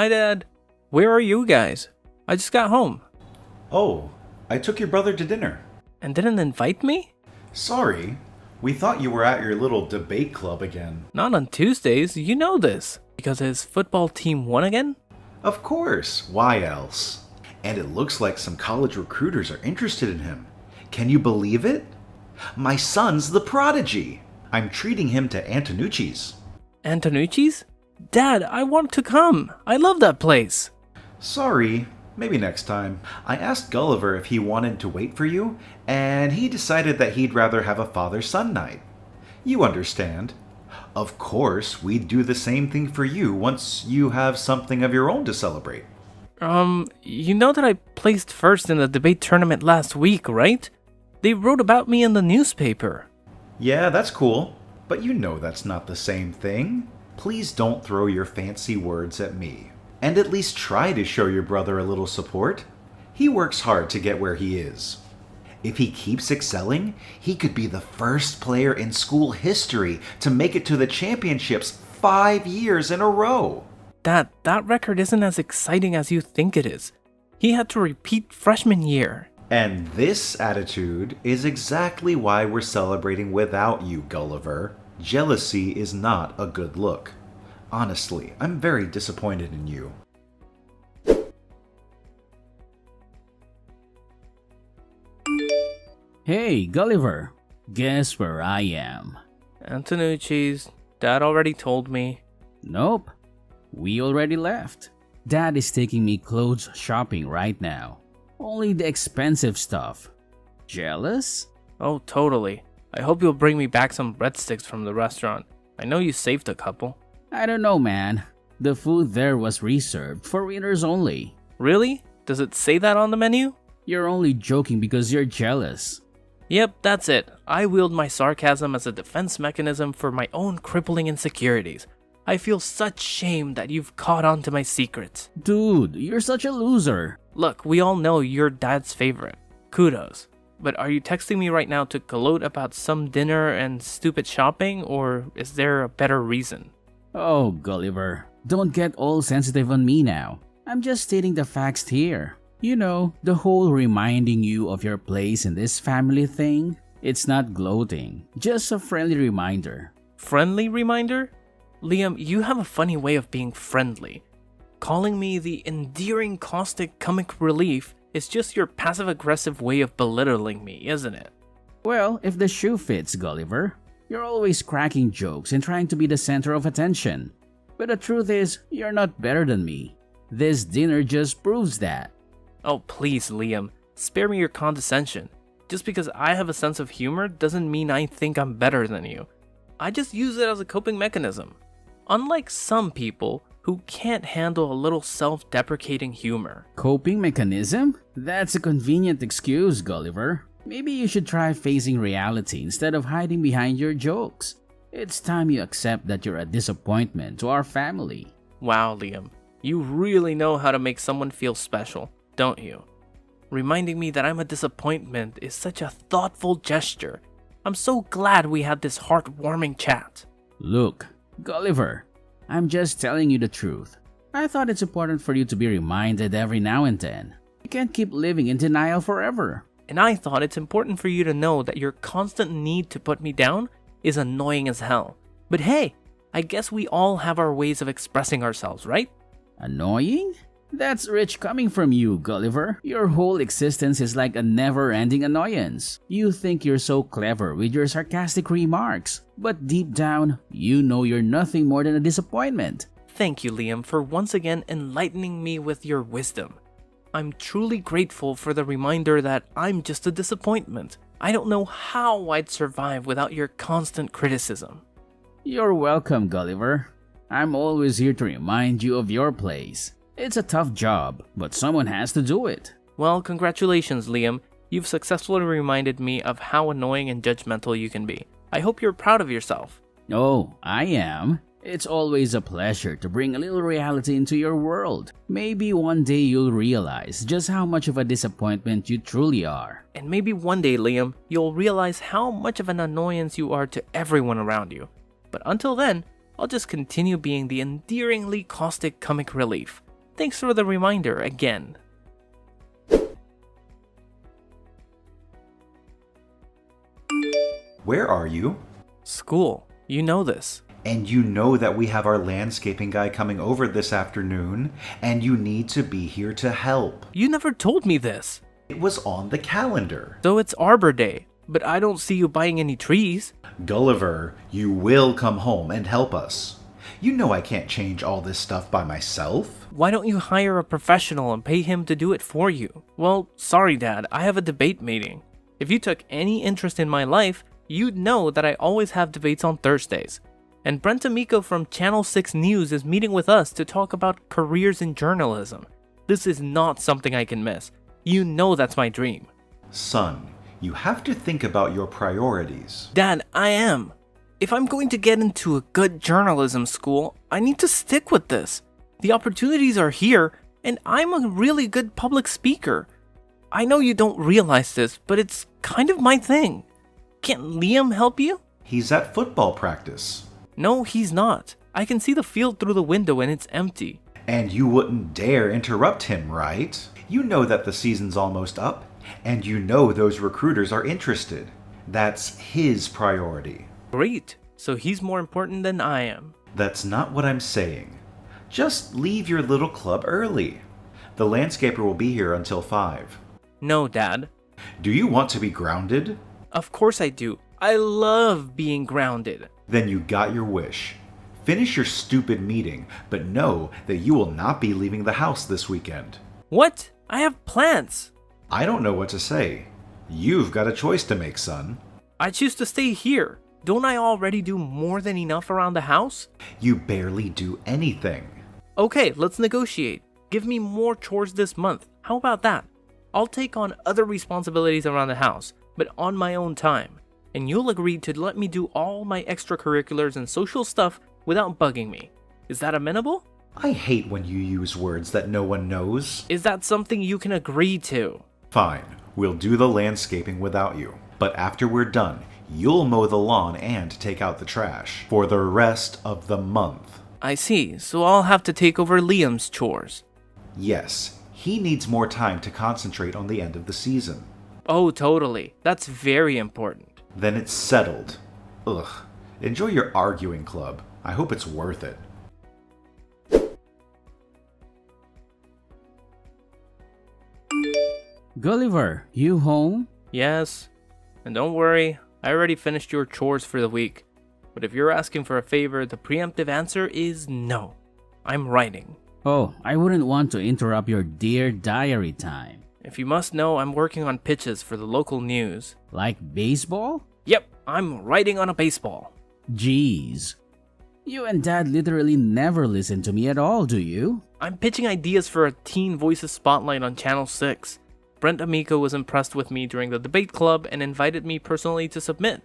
Hi, Dad. Where are you guys? I just got home. Oh, I took your brother to dinner. And didn't invite me? Sorry, we thought you were at your little debate club again. Not on Tuesdays, you know this. Because his football team won again? Of course, why else? And it looks like some college recruiters are interested in him. Can you believe it? My son's the prodigy. I'm treating him to Antonucci's. Antonucci's? Dad, I want to come. I love that place. Sorry, maybe next time. I asked Gulliver if he wanted to wait for you, and he decided that he'd rather have a father-son night. You understand. Of course, we'd do the same thing for you once you have something of your own to celebrate. You know that I placed first in the debate tournament last week, right? They wrote about me in the newspaper. Yeah, that's cool, but you know that's not the same thing. Please don't throw your fancy words at me. And at least try to show your brother a little support. He works hard to get where he is. If he keeps excelling, he could be the first player in school history to make it to the championships 5 years in a row. That record isn't as exciting as you think it is. He had to repeat freshman year. And this attitude is exactly why we're celebrating without you, Gulliver. Jealousy is not a good look. Honestly, I'm very disappointed in you. Hey, Gulliver. Guess where I am? Antonucci's. Dad already told me. Nope. We already left. Dad is taking me clothes shopping right now. Only the expensive stuff. Jealous? Oh, totally. I hope you'll bring me back some breadsticks from the restaurant. I know you saved a couple. I don't know, man. The food there was reserved for winners only. Really? Does it say that on the menu? You're only joking because you're jealous. Yep, that's it. I wield my sarcasm as a defense mechanism for my own crippling insecurities. I feel such shame that you've caught on to my secrets. Dude, you're such a loser. Look, we all know you're Dad's favorite. Kudos. But are you texting me right now to gloat about some dinner and stupid shopping, or is there a better reason? Oh, Gulliver, don't get all sensitive on me now. I'm just stating the facts here. You know, the whole reminding you of your place in this family thing, it's not gloating, just a friendly reminder. Friendly reminder? Liam, you have a funny way of being friendly. Calling me the endearing caustic comic relief is just your passive-aggressive way of belittling me, isn't it? Well, if the shoe fits, Gulliver. You're always cracking jokes and trying to be the center of attention. But the truth is, you're not better than me. This dinner just proves that. Oh, please, Liam. Spare me your condescension. Just because I have a sense of humor doesn't mean I think I'm better than you. I just use it as a coping mechanism. Unlike some people who can't handle a little self-deprecating humor. Coping mechanism? That's a convenient excuse, Gulliver. Maybe you should try facing reality instead of hiding behind your jokes. It's time you accept that you're a disappointment to our family. Wow, Liam. You really know how to make someone feel special, don't you? Reminding me that I'm a disappointment is such a thoughtful gesture. I'm so glad we had this heartwarming chat. Look, Gulliver, I'm just telling you the truth. I thought it's important for you to be reminded every now and then. You can't keep living in denial forever. And I thought it's important for you to know that your constant need to put me down is annoying as hell. But hey, I guess we all have our ways of expressing ourselves, right? Annoying? That's rich coming from you, Gulliver. Your whole existence is like a never-ending annoyance. You think you're so clever with your sarcastic remarks, but deep down, you know you're nothing more than a disappointment. Thank you, Liam, for once again enlightening me with your wisdom. I'm truly grateful for the reminder that I'm just a disappointment. I don't know how I'd survive without your constant criticism. You're welcome, Gulliver. I'm always here to remind you of your place. It's a tough job, but someone has to do it. Well, congratulations, Liam. You've successfully reminded me of how annoying and judgmental you can be. I hope you're proud of yourself. Oh, I am. It's always a pleasure to bring a little reality into your world. Maybe one day you'll realize just how much of a disappointment you truly are. And maybe one day, Liam, you'll realize how much of an annoyance you are to everyone around you. But until then, I'll just continue being the endearingly caustic comic relief. Thanks for the reminder again. Where are you? School. You know this. And you know that we have our landscaping guy coming over this afternoon, and you need to be here to help. You never told me this. It was on the calendar. So it's Arbor Day, but I don't see you buying any trees. Gulliver, you will come home and help us. You know I can't change all this stuff by myself. Why don't you hire a professional and pay him to do it for you? Well, sorry Dad, I have a debate meeting. If you took any interest in my life, you'd know that I always have debates on Thursdays. And Brent Amico from Channel 6 News is meeting with us to talk about careers in journalism. This is not something I can miss. You know that's my dream. Son, you have to think about your priorities. Dad, I am. If I'm going to get into a good journalism school, I need to stick with this. The opportunities are here, and I'm a really good public speaker. I know you don't realize this, but it's kind of my thing. Can't Liam help you? He's at football practice. No, he's not. I can see the field through the window and it's empty. And you wouldn't dare interrupt him, right? You know that the season's almost up, and you know those recruiters are interested. That's his priority. Great. So he's more important than I am. That's not what I'm saying. Just leave your little club early. The landscaper will be here until 5. No, Dad. Do you want to be grounded? Of course I do. I love being grounded. Then you got your wish. Finish your stupid meeting, but know that you will not be leaving the house this weekend. What? I have plans. I don't know what to say. You've got a choice to make, son. I choose to stay here. Don't I already do more than enough around the house? You barely do anything. Okay, let's negotiate. Give me more chores this month. How about that? I'll take on other responsibilities around the house, but on my own time. And you'll agree to let me do all my extracurriculars and social stuff without bugging me. Is that amenable? I hate when you use words that no one knows. Is that something you can agree to? Fine, we'll do the landscaping without you. But after we're done, you'll mow the lawn and take out the trash for the rest of the month. I see, so I'll have to take over Liam's chores. Yes, he needs more time to concentrate on the end of the season. Oh, totally. That's very important. Then it's settled. Ugh. Enjoy your arguing club. I hope it's worth it. Gulliver, you home? Yes. And don't worry, I already finished your chores for the week. But if you're asking for a favor, the preemptive answer is no. I'm writing. Oh, I wouldn't want to interrupt your dear diary time. If you must know, I'm working on pitches for the local news. Like baseball? Yep, I'm writing on a baseball. Jeez. You and Dad literally never listen to me at all, do you? I'm pitching ideas for a Teen Voices Spotlight on Channel 6. Brent Amico was impressed with me during the debate club and invited me personally to submit.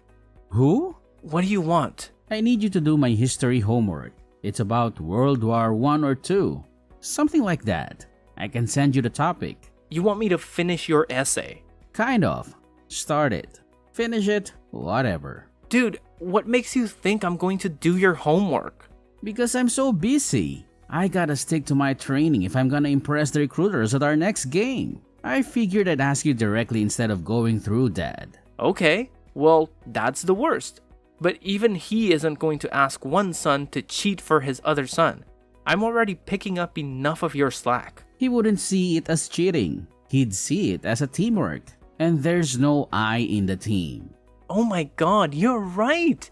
Who? What do you want? I need you to do my history homework. It's about World War I or II. Something like that. I can send you the topic. You want me to finish your essay? Kind of. Start it. Finish it. Whatever. Dude, what makes you think I'm going to do your homework? Because I'm so busy. I gotta stick to my training if I'm gonna impress the recruiters at our next game. I figured I'd ask you directly instead of going through Dad. Okay, well, that's the worst. But even he isn't going to ask one son to cheat for his other son. I'm already picking up enough of your slack. He wouldn't see it as cheating. He'd see it as a teamwork. And there's no I in the team. Oh my god, you're right!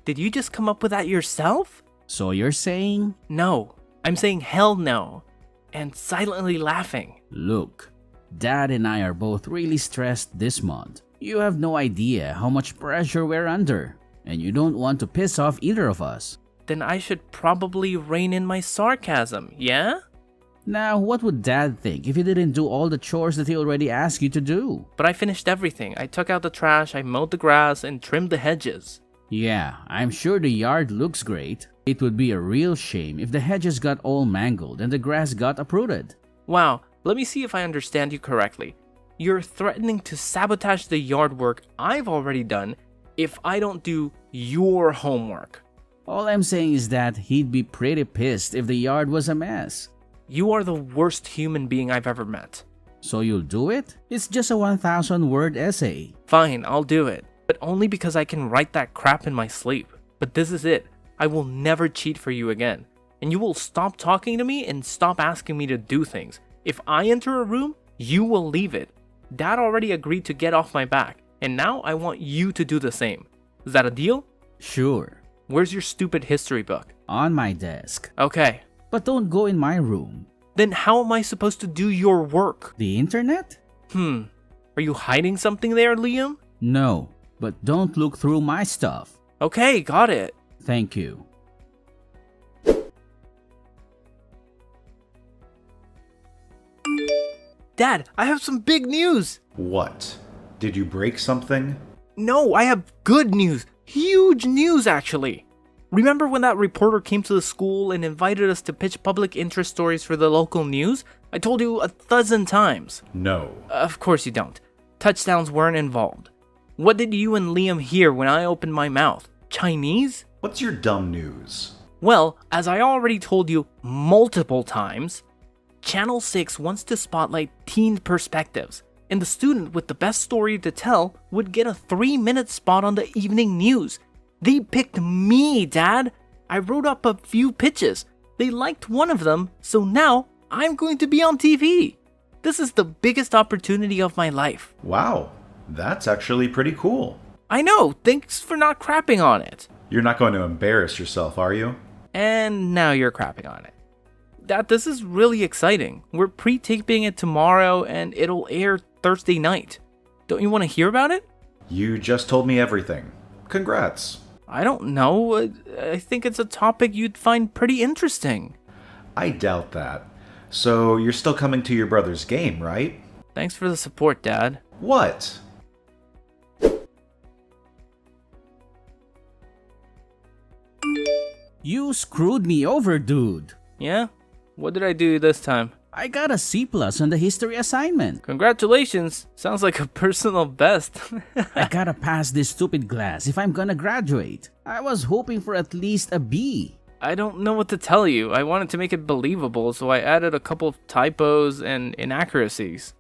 Did you just come up with that yourself? So you're saying? No, I'm saying hell no. And silently laughing. Look, Dad and I are both really stressed this month. You have no idea how much pressure we're under. And you don't want to piss off either of us. Then I should probably rein in my sarcasm, yeah? Now, what would Dad think if you didn't do all the chores that he already asked you to do? But I finished everything. I took out the trash, I mowed the grass, and trimmed the hedges. Yeah, I'm sure the yard looks great. It would be a real shame if the hedges got all mangled and the grass got uprooted. Wow, let me see if I understand you correctly. You're threatening to sabotage the yard work I've already done if I don't do your homework. All I'm saying is that he'd be pretty pissed if the yard was a mess. You are the worst human being I've ever met. So you'll do it? It's just a 1,000-word essay. Fine, I'll do it. But only because I can write that crap in my sleep. But this is it. I will never cheat for you again. And you will stop talking to me and stop asking me to do things. If I enter a room, you will leave it. Dad already agreed to get off my back. And now I want you to do the same. Is that a deal? Sure. Where's your stupid history book? On my desk. Okay. But don't go in my room. Then how am I supposed to do your work? The internet? Are you hiding something there, Liam? No, but don't look through my stuff. Okay, got it. Thank you. Dad, I have some big news. What? Did you break something? No, I have good news. Huge news, actually. Remember when that reporter came to the school and invited us to pitch public interest stories for the local news? I told you 1,000 times. No. Of course you don't. Touchdowns weren't involved. What did you and Liam hear when I opened my mouth? Chinese? What's your dumb news? Well, as I already told you multiple times, Channel 6 wants to spotlight teen perspectives, and the student with the best story to tell would get a 3-minute spot on the evening news. They picked me, Dad. I wrote up a few pitches. They liked one of them, so now I'm going to be on TV. This is the biggest opportunity of my life. Wow, that's actually pretty cool. I know, thanks for not crapping on it. You're not going to embarrass yourself, are you? And now you're crapping on it. Dad, this is really exciting. We're pre-taping it tomorrow and it'll air Thursday night. Don't you want to hear about it? You just told me everything. Congrats. I don't know. I think it's a topic you'd find pretty interesting. I doubt that. So you're still coming to your brother's game, right? Thanks for the support, Dad. What? You screwed me over, dude. Yeah? What did I do this time? I got a C+ on the history assignment. Congratulations. Sounds like a personal best. I gotta pass this stupid class if I'm gonna graduate. I was hoping for at least a B. I don't know what to tell you. I wanted to make it believable, so I added a couple of typos and inaccuracies.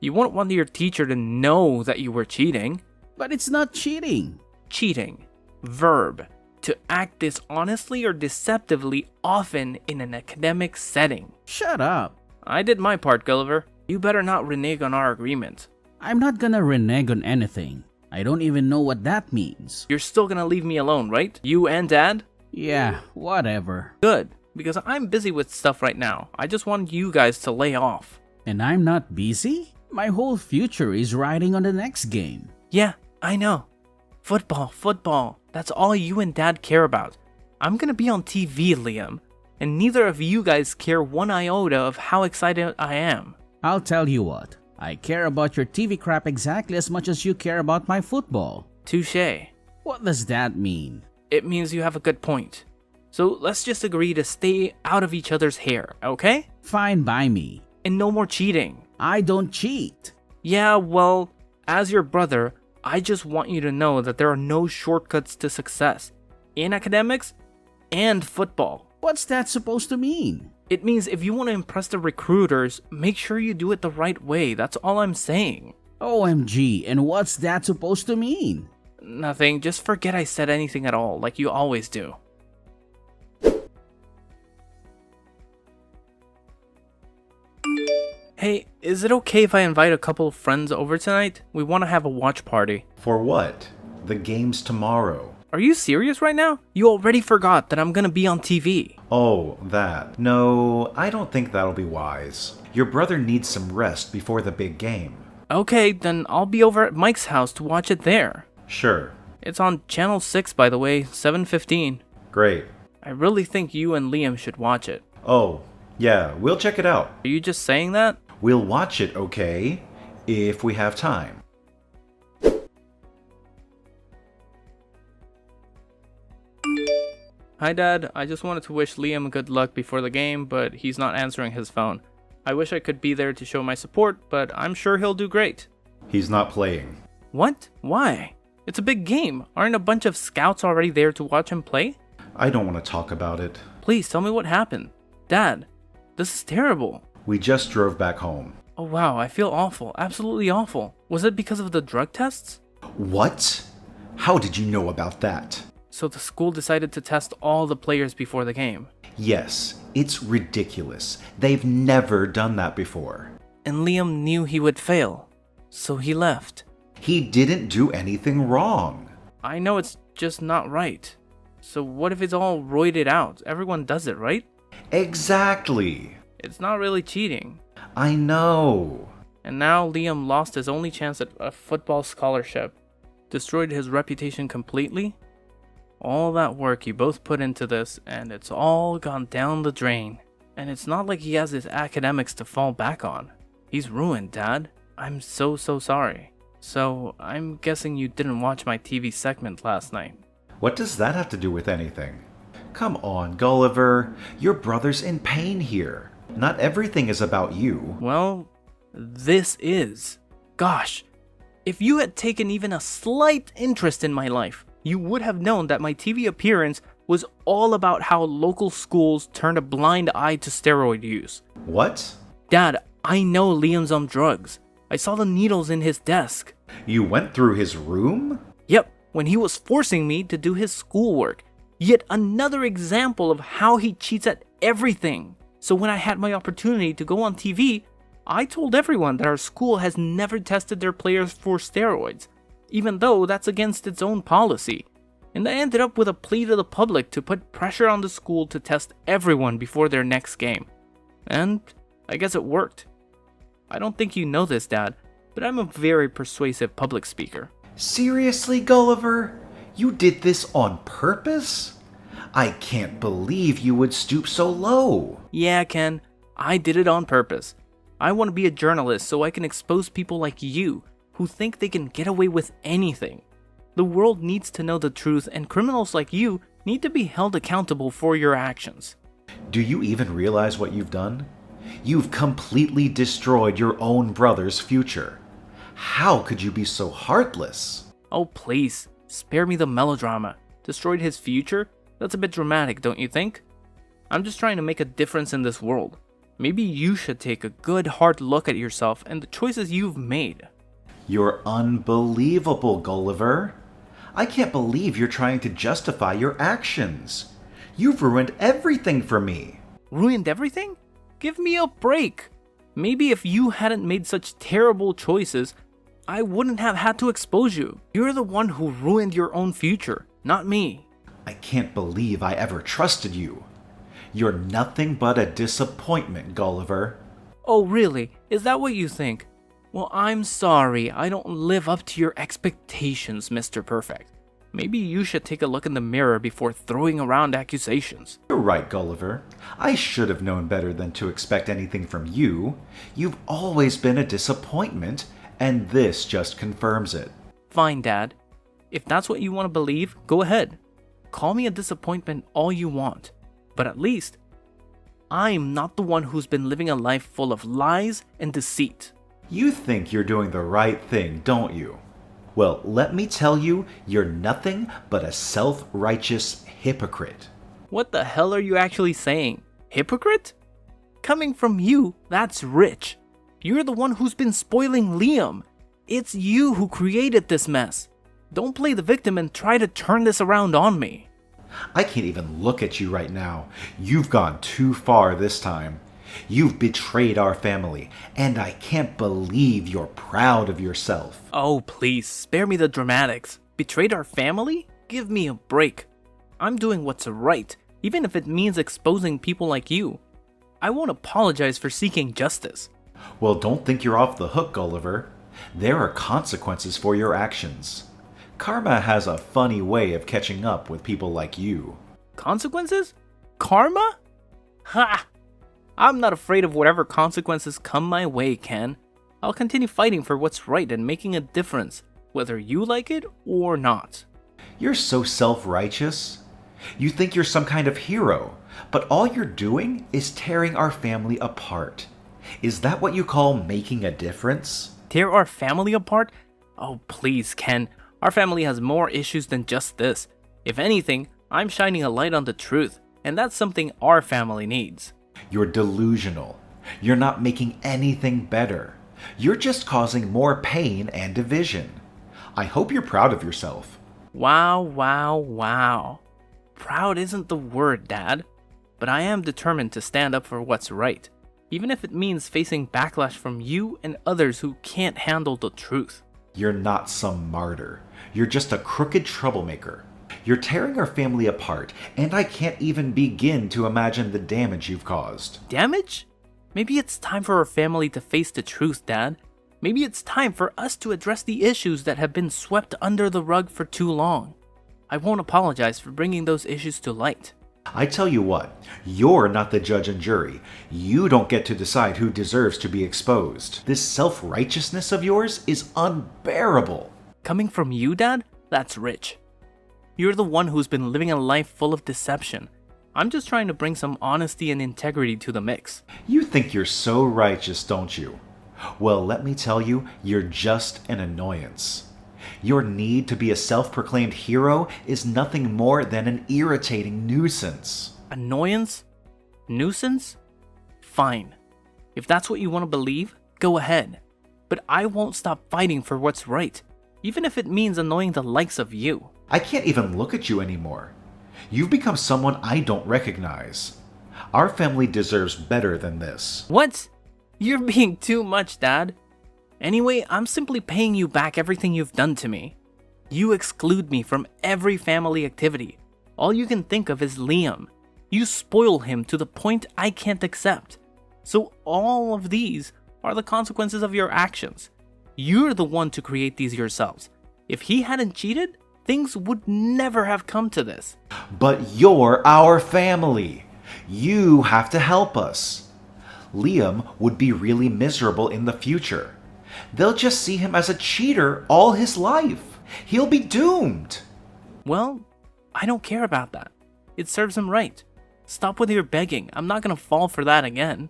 You wouldn't want your teacher to know that you were cheating. But it's not cheating. Cheating. Verb. To act dishonestly or deceptively, often in an academic setting. Shut up. I did my part, Gulliver. You better not renege on our agreement. I'm not gonna renege on anything. I don't even know what that means. You're still gonna leave me alone, right? You and Dad? Yeah, whatever. Good, because I'm busy with stuff right now. I just want you guys to lay off. And I'm not busy? My whole future is riding on the next game. Yeah, I know. Football. That's all you and Dad care about. I'm gonna be on TV, Liam. And neither of you guys care one iota of how excited I am. I'll tell you what. I care about your TV crap exactly as much as you care about my football. Touché. What does that mean? It means you have a good point. So let's just agree to stay out of each other's hair, okay? Fine by me. And no more cheating. I don't cheat. Yeah, well, as your brother, I just want you to know that there are no shortcuts to success. In academics and football. What's that supposed to mean? It means if you want to impress the recruiters, make sure you do it the right way. That's all I'm saying. OMG, and what's that supposed to mean? Nothing, just forget I said anything at all, like you always do. Hey, is it okay if I invite a couple of friends over tonight? We want to have a watch party. For what? The game's tomorrow. Are you serious right now? You already forgot that I'm gonna be on TV. Oh, that. No, I don't think that'll be wise. Your brother needs some rest before the big game. Okay, then I'll be over at Mike's house to watch it there. Sure. It's on Channel 6, by the way, 7:15. Great. I really think you and Liam should watch it. Oh, yeah, we'll check it out. Are you just saying that? We'll watch it, okay? If we have time. Hi Dad, I just wanted to wish Liam good luck before the game, but he's not answering his phone. I wish I could be there to show my support, but I'm sure he'll do great. He's not playing. What? Why? It's a big game. Aren't a bunch of scouts already there to watch him play? I don't want to talk about it. Please tell me what happened. Dad, This is terrible. We just drove back home. Oh wow, I feel awful. Absolutely awful. Was it because of the drug tests? What? How did you know about that? So the school decided to test all the players before the game. Yes, it's ridiculous. They've never done that before. And Liam knew he would fail. So he left. He didn't do anything wrong. I know it's just not right. So what if it's all roided out? Everyone does it, right? Exactly. It's not really cheating. I know. And now Liam lost his only chance at a football scholarship. Destroyed his reputation completely. All that work you both put into this, and it's all gone down the drain. And it's not like he has his academics to fall back on. He's ruined, Dad. I'm so sorry. So, I'm guessing you didn't watch my TV segment last night. What does that have to do with anything? Come on, Gulliver. Your brother's in pain here. Not everything is about you. Well, this is. Gosh, if you had taken even a slight interest in my life, you would have known that my TV appearance was all about how local schools turned a blind eye to steroid use. What? Dad, I know Liam's on drugs. I saw the needles in his desk. You went through his room? Yep, when he was forcing me to do his schoolwork. Yet another example of how he cheats at everything. So when I had my opportunity to go on TV, I told everyone that our school has never tested their players for steroids, even though that's against its own policy. And I ended up with a plea to the public to put pressure on the school to test everyone before their next game. And I guess it worked. I don't think you know this, Dad, but I'm a very persuasive public speaker. Seriously, Gulliver? You did this on purpose? I can't believe you would stoop so low. Yeah, Ken, I did it on purpose. I want to be a journalist so I can expose people like you who think they can get away with anything. The world needs to know the truth, and criminals like you need to be held accountable for your actions. Do you even realize what you've done? You've completely destroyed your own brother's future. How could you be so heartless? Oh, please, spare me the melodrama. Destroyed his future? That's a bit dramatic, don't you think? I'm just trying to make a difference in this world. Maybe you should take a good hard look at yourself and the choices you've made. You're unbelievable, Gulliver. I can't believe you're trying to justify your actions. You've ruined everything for me. Ruined everything? Give me a break. Maybe if you hadn't made such terrible choices, I wouldn't have had to expose you. You're the one who ruined your own future, not me. I can't believe I ever trusted you. You're nothing but a disappointment, Gulliver. Oh, really? Is that what you think? Well, I'm sorry. I don't live up to your expectations, Mr. Perfect. Maybe you should take a look in the mirror before throwing around accusations. You're right, Gulliver. I should have known better than to expect anything from you. You've always been a disappointment, and this just confirms it. Fine, Dad. If that's what you want to believe, go ahead. Call me a disappointment all you want. But at least, I'm not the one who's been living a life full of lies and deceit. You think you're doing the right thing, don't you? Well, let me tell you, you're nothing but a self-righteous hypocrite. What the hell are you actually saying? Hypocrite? Coming from you, that's rich. You're the one who's been spoiling Liam. It's you who created this mess. Don't play the victim and try to turn this around on me. I can't even look at you right now. You've gone too far this time. You've betrayed our family, and I can't believe you're proud of yourself. Oh, please, spare me the dramatics. Betrayed our family? Give me a break. I'm doing what's right, even if it means exposing people like you. I won't apologize for seeking justice. Well, don't think you're off the hook, Gulliver. There are consequences for your actions. Karma has a funny way of catching up with people like you. Consequences? Karma? Ha! I'm not afraid of whatever consequences come my way, Ken. I'll continue fighting for what's right and making a difference, whether you like it or not. You're so self-righteous. You think you're some kind of hero, but all you're doing is tearing our family apart. Is that what you call making a difference? Tear our family apart? Oh, please, Ken. Our family has more issues than just this. If anything, I'm shining a light on the truth, and that's something our family needs. You're delusional. You're not making anything better. You're just causing more pain and division. I hope you're proud of yourself. Wow, wow, wow. Proud isn't the word, Dad. But I am determined to stand up for what's right, even if it means facing backlash from you and others who can't handle the truth. You're not some martyr. You're just a crooked troublemaker. You're tearing our family apart, and I can't even begin to imagine the damage you've caused. Damage? Maybe it's time for our family to face the truth, Dad. Maybe it's time for us to address the issues that have been swept under the rug for too long. I won't apologize for bringing those issues to light. I tell you what, you're not the judge and jury. You don't get to decide who deserves to be exposed. This self-righteousness of yours is unbearable. Coming from you, Dad? That's rich. You're the one who's been living a life full of deception. I'm just trying to bring some honesty and integrity to the mix. You think you're so righteous, don't you? Well, let me tell you, you're just an annoyance. Your need to be a self-proclaimed hero is nothing more than an irritating nuisance. Annoyance? Nuisance? Fine. If that's what you want to believe, go ahead. But I won't stop fighting for what's right, even if it means annoying the likes of you. I can't even look at you anymore. You've become someone I don't recognize. Our family deserves better than this. What? You're being too much, Dad. Anyway, I'm simply paying you back everything you've done to me. You exclude me from every family activity. All you can think of is Liam. You spoil him to the point I can't accept. So all of these are the consequences of your actions. You're the one to create these yourselves. If he hadn't cheated, things would never have come to this. But you're our family. You have to help us. Liam would be really miserable in the future. They'll just see him as a cheater all his life. He'll be doomed. Well, I don't care about that. It serves him right. Stop with your begging. I'm not gonna fall for that again.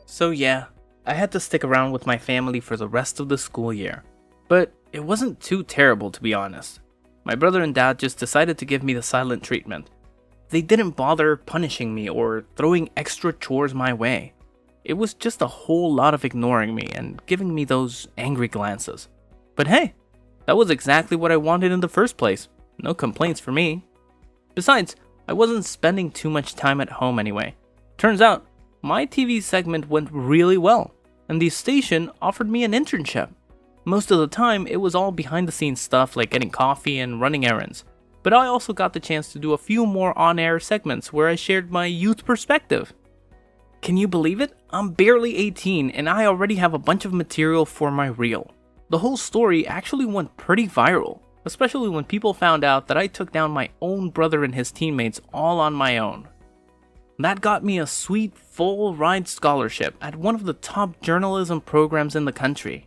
So yeah, I had to stick around with my family for the rest of the school year. But it wasn't too terrible, to be honest. My brother and dad just decided to give me the silent treatment. They didn't bother punishing me or throwing extra chores my way. It was just a whole lot of ignoring me and giving me those angry glances. But hey, that was exactly what I wanted in the first place. No complaints for me. Besides, I wasn't spending too much time at home anyway. Turns out, my TV segment went really well, and the station offered me an internship. Most of the time, it was all behind the scenes stuff like getting coffee and running errands. But I also got the chance to do a few more on-air segments where I shared my youth perspective. Can you believe it? I'm barely 18 and I already have a bunch of material for my reel. The whole story actually went pretty viral, especially when people found out that I took down my own brother and his teammates all on my own. That got me a sweet full-ride scholarship at one of the top journalism programs in the country.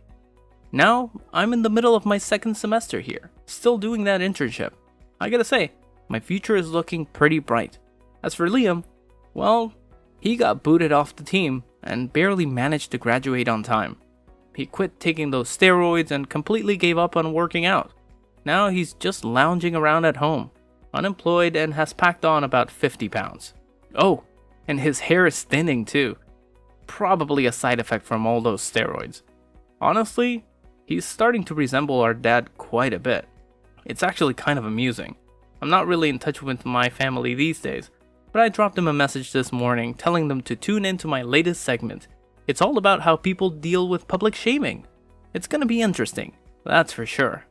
Now, I'm in the middle of my second semester here, still doing that internship. I gotta say, my future is looking pretty bright. As for Liam, well, he got booted off the team and barely managed to graduate on time. He quit taking those steroids and completely gave up on working out. Now he's just lounging around at home, unemployed, and has packed on about 50 pounds. Oh, and his hair is thinning too. Probably a side effect from all those steroids. Honestly, he's starting to resemble our dad quite a bit. It's actually kind of amusing. I'm not really in touch with my family these days, but I dropped them a message this morning telling them to tune into my latest segment. It's all about how people deal with public shaming. It's gonna be interesting, that's for sure.